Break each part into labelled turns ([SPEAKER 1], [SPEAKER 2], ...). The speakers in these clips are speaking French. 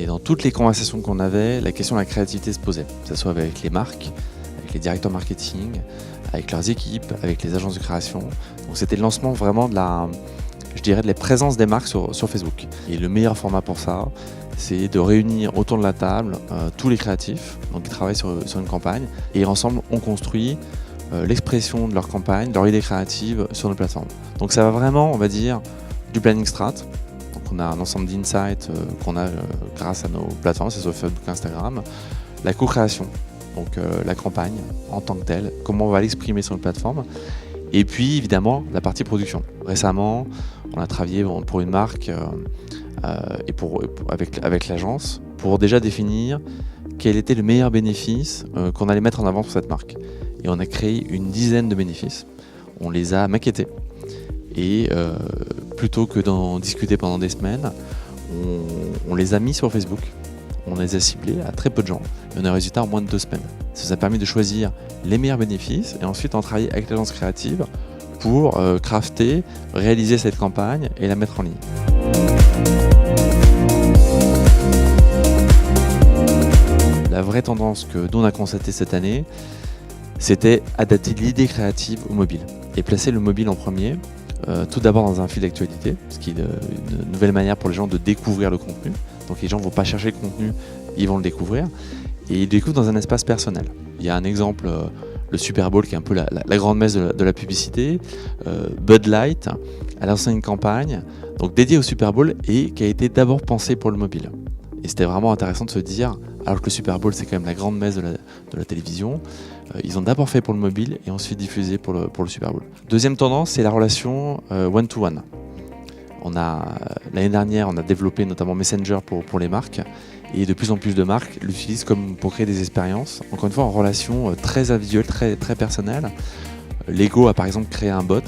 [SPEAKER 1] Et dans toutes les conversations qu'on avait, la question de la créativité se posait, que ce soit avec les marques, avec les directeurs marketing, avec leurs équipes, avec les agences de création. Donc c'était le lancement vraiment de la présence des marques sur Facebook. Et le meilleur format pour ça, c'est de réunir autour de la table tous les créatifs donc qui travaillent sur une campagne, et ensemble on construit l'expression de leur campagne, leur idée créative sur nos plateformes. Donc ça va vraiment, on va dire, du planning strat. Donc on a un ensemble d'insights qu'on a grâce à nos plateformes, c'est sur Facebook, Instagram. La co-création, donc la campagne en tant que telle, comment on va l'exprimer sur notre plateforme. Et puis évidemment la partie production. Récemment, on a travaillé pour une marque et avec l'agence pour déjà définir quel était le meilleur bénéfice qu'on allait mettre en avant pour cette marque. Et on a créé une dizaine de bénéfices. On les a maquettés. Et plutôt que d'en discuter pendant des semaines, on les a mis sur Facebook. On les a ciblés à très peu de gens. Et on a un résultat en moins de 2 semaines. Ça nous a permis de choisir les meilleurs bénéfices et ensuite en travailler avec l'agence créative pour crafter, réaliser cette campagne et la mettre en ligne. La vraie tendance que nous on a constatée cette année, c'était adapter l'idée créative au mobile et placer le mobile en premier. Tout d'abord dans un fil d'actualité, ce qui est une nouvelle manière pour les gens de découvrir le contenu. Donc les gens ne vont pas chercher le contenu, ils vont le découvrir. Et ils le découvrent dans un espace personnel. Il y a un exemple, le Super Bowl qui est un peu la grande messe de la publicité. Bud Light a lancé une campagne donc dédiée au Super Bowl et qui a été d'abord pensée pour le mobile. Et c'était vraiment intéressant de se dire, alors que le Super Bowl c'est quand même la grande messe de la télévision, ils ont d'abord fait pour le mobile et ensuite diffusé pour le Super Bowl. Deuxième tendance, c'est la relation one-to-one. L'année dernière, on a développé notamment Messenger pour les marques, et de plus en plus de marques l'utilisent comme pour créer des expériences. Encore une fois, en relation très individuelle, très, très personnelle. Lego a par exemple créé un bot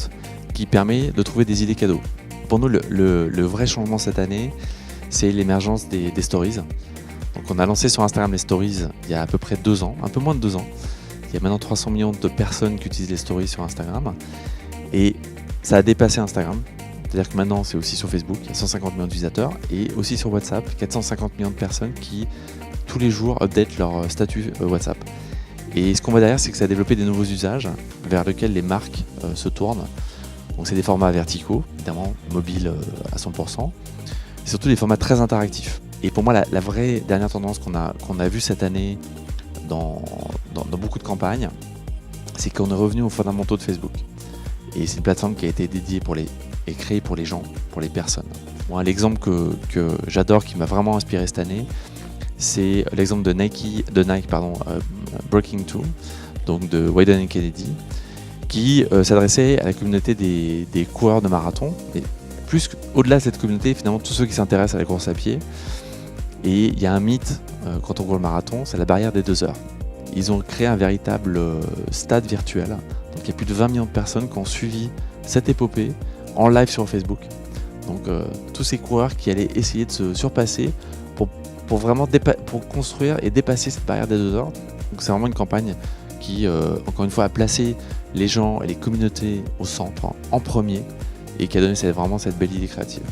[SPEAKER 1] qui permet de trouver des idées cadeaux. Pour nous, le vrai changement cette année, c'est l'émergence des stories. Donc on a lancé sur Instagram les stories il y a à peu près 2 ans, un peu moins de 2 ans. Il y a maintenant 300 millions de personnes qui utilisent les stories sur Instagram. Et ça a dépassé Instagram. C'est-à-dire que maintenant, c'est aussi sur Facebook, il y a 150 millions d'utilisateurs, et aussi sur WhatsApp, 450 millions de personnes qui, tous les jours, updatent leur statut WhatsApp. Et ce qu'on voit derrière, c'est que ça a développé des nouveaux usages vers lesquels les marques se tournent. Donc c'est des formats verticaux, évidemment, mobiles à 100%, et surtout des formats très interactifs. Et pour moi, la vraie dernière tendance qu'on a vue cette année dans beaucoup de campagnes, c'est qu'on est revenu aux fondamentaux de Facebook. Et c'est une plateforme qui a été dédiée et créée pour les gens, pour les personnes. Moi, l'exemple que j'adore, qui m'a vraiment inspiré cette année, c'est l'exemple de Nike, Breaking 2, donc de Wieden & Kennedy, qui s'adressait à la communauté des coureurs de marathon, et plus au-delà de cette communauté, finalement, tous ceux qui s'intéressent à la course à pied. Et il y a un mythe quand on court le marathon, c'est la barrière des 2 heures. Ils ont créé un véritable stade virtuel. Donc il y a plus de 20 millions de personnes qui ont suivi cette épopée en live sur Facebook. Donc tous ces coureurs qui allaient essayer de se surpasser pour vraiment pour construire et dépasser cette barrière des 2 heures. Donc c'est vraiment une campagne qui, encore une fois, a placé les gens et les communautés au centre, en premier, et qui a donné vraiment cette belle idée créative.